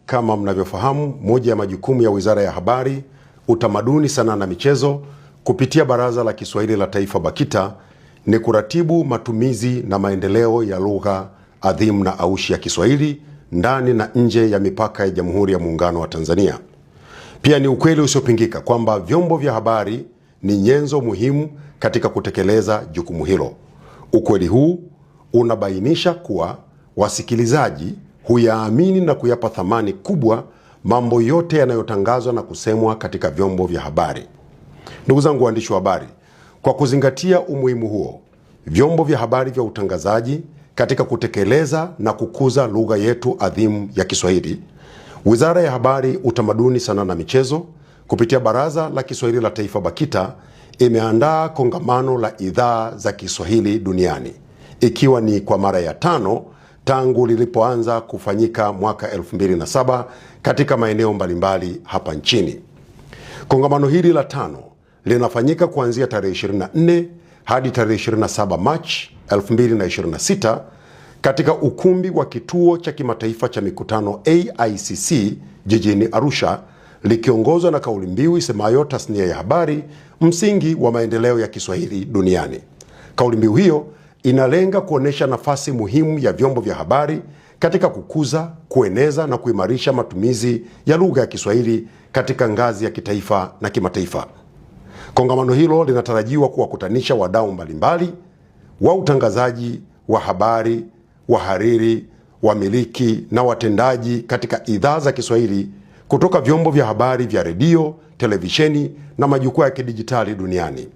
Kama mnavyofahamu, moja ya majukumu ya Wizara ya Habari, Utamaduni, Sanaa na Michezo kupitia Baraza la Kiswahili la Taifa BAKITA ni kuratibu matumizi na maendeleo ya lugha adhimu na aushi ya Kiswahili ndani na nje ya mipaka ya Jamhuri ya Muungano wa Tanzania. Pia ni ukweli usiopingika kwamba vyombo vya habari ni nyenzo muhimu katika kutekeleza jukumu hilo. Ukweli huu unabainisha kuwa wasikilizaji huyaamini na kuyapa thamani kubwa mambo yote yanayotangazwa na kusemwa katika vyombo vya habari. Ndugu zangu waandishi wa habari, kwa kuzingatia umuhimu huo, vyombo vya habari vya utangazaji katika kutekeleza na kukuza lugha yetu adhimu ya Kiswahili, Wizara ya Habari, Utamaduni, Sanaa na Michezo kupitia Baraza la Kiswahili la Taifa BAKITA imeandaa kongamano la idhaa za Kiswahili duniani, ikiwa ni kwa mara ya 5 tangu lilipoanza kufanyika mwaka 2007 katika maeneo mbalimbali hapa nchini. Kongamano hili la 5 linafanyika kuanzia tarehe 24 hadi tarehe 27 Machi 2026 katika ukumbi wa Kituo cha Kimataifa cha Mikutano AICC jijini Arusha, likiongozwa na kauli mbiu isemayo tasnia ya habari, msingi wa maendeleo ya Kiswahili duniani. Kauli mbiu hiyo inalenga kuonesha nafasi muhimu ya vyombo vya habari katika kukuza, kueneza na kuimarisha matumizi ya lugha ya Kiswahili katika ngazi ya kitaifa na kimataifa. Kongamano hilo linatarajiwa kuwakutanisha wadau mbalimbali wa utangazaji wa habari, wahariri, wamiliki na watendaji katika idhaa za Kiswahili kutoka vyombo vya habari vya redio, televisheni na majukwaa ya kidijitali duniani.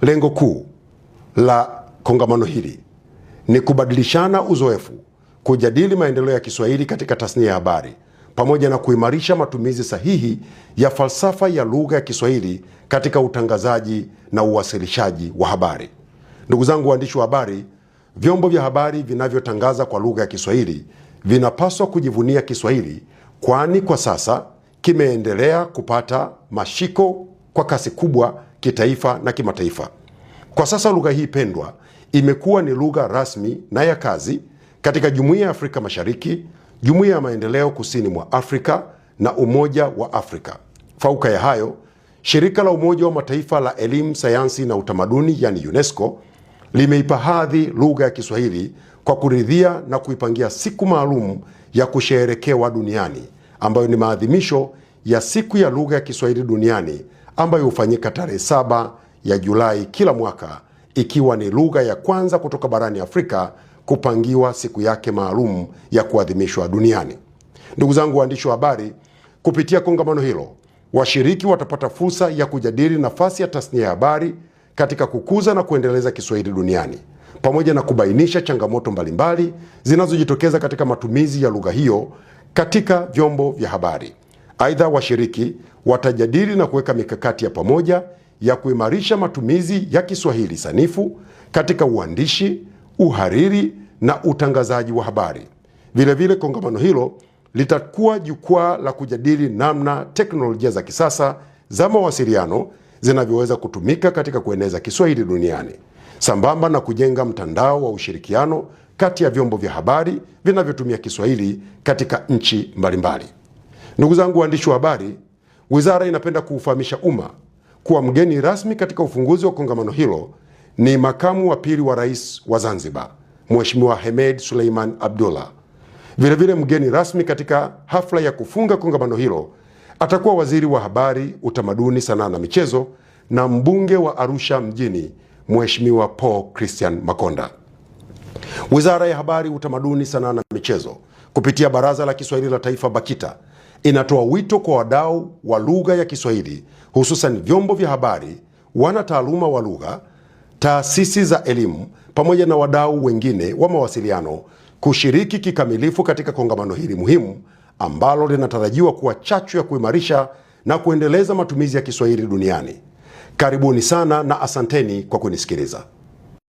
Lengo kuu la kongamano hili ni kubadilishana uzoefu, kujadili maendeleo ya Kiswahili katika tasnia ya habari, pamoja na kuimarisha matumizi sahihi ya falsafa ya lugha ya Kiswahili katika utangazaji na uwasilishaji wa habari. Ndugu zangu waandishi wa habari, vyombo vya habari vinavyotangaza kwa lugha ya Kiswahili vinapaswa kujivunia Kiswahili, kwani kwa sasa kimeendelea kupata mashiko kwa kasi kubwa kitaifa na kimataifa. Kwa sasa lugha hii pendwa imekuwa ni lugha rasmi na ya kazi katika Jumuiya ya Afrika Mashariki, Jumuiya ya Maendeleo Kusini mwa Afrika na Umoja wa Afrika. Fauka ya hayo, Shirika la Umoja wa Mataifa la Elimu, Sayansi na Utamaduni, yani UNESCO, limeipa hadhi lugha ya Kiswahili kwa kuridhia na kuipangia siku maalum ya kusherekewa duniani, ambayo ni maadhimisho ya siku ya lugha ya Kiswahili duniani, ambayo hufanyika tarehe 7 ya Julai kila mwaka, ikiwa ni lugha ya kwanza kutoka barani Afrika kupangiwa siku yake maalum ya kuadhimishwa duniani. Ndugu zangu waandishi wa habari, kupitia kongamano hilo, washiriki watapata fursa ya kujadili nafasi ya tasnia ya habari katika kukuza na kuendeleza Kiswahili duniani, pamoja na kubainisha changamoto mbalimbali zinazojitokeza katika matumizi ya lugha hiyo katika vyombo vya habari. Aidha, washiriki watajadili na kuweka mikakati ya pamoja ya kuimarisha matumizi ya Kiswahili sanifu katika uandishi, uhariri na utangazaji wa habari. Vilevile, kongamano hilo litakuwa jukwaa la kujadili namna teknolojia za kisasa za mawasiliano zinavyoweza kutumika katika kueneza Kiswahili duniani, sambamba na kujenga mtandao wa ushirikiano kati ya vyombo vya habari vinavyotumia Kiswahili katika nchi mbalimbali. Ndugu zangu waandishi wa habari, wizara inapenda kuufahamisha umma kuwa mgeni rasmi katika ufunguzi wa kongamano hilo ni Makamu wa Pili wa Rais wa Zanzibar, Mheshimiwa Hemed Suleiman Abdullah. Vilevile mgeni rasmi katika hafla ya kufunga kongamano hilo atakuwa Waziri wa Habari, Utamaduni, Sanaa na Michezo na mbunge wa Arusha mjini, Mheshimiwa Paul Christian Makonda. Wizara ya Habari, Utamaduni, Sanaa na Michezo kupitia Baraza la Kiswahili la Taifa BAKITA inatoa wito kwa wadau wa lugha ya Kiswahili, hususan vyombo vya habari, wana taaluma wa lugha, taasisi za elimu pamoja na wadau wengine wa mawasiliano kushiriki kikamilifu katika kongamano hili muhimu, ambalo linatarajiwa kuwa chachu ya kuimarisha na kuendeleza matumizi ya Kiswahili duniani. Karibuni sana na asanteni kwa kunisikiliza.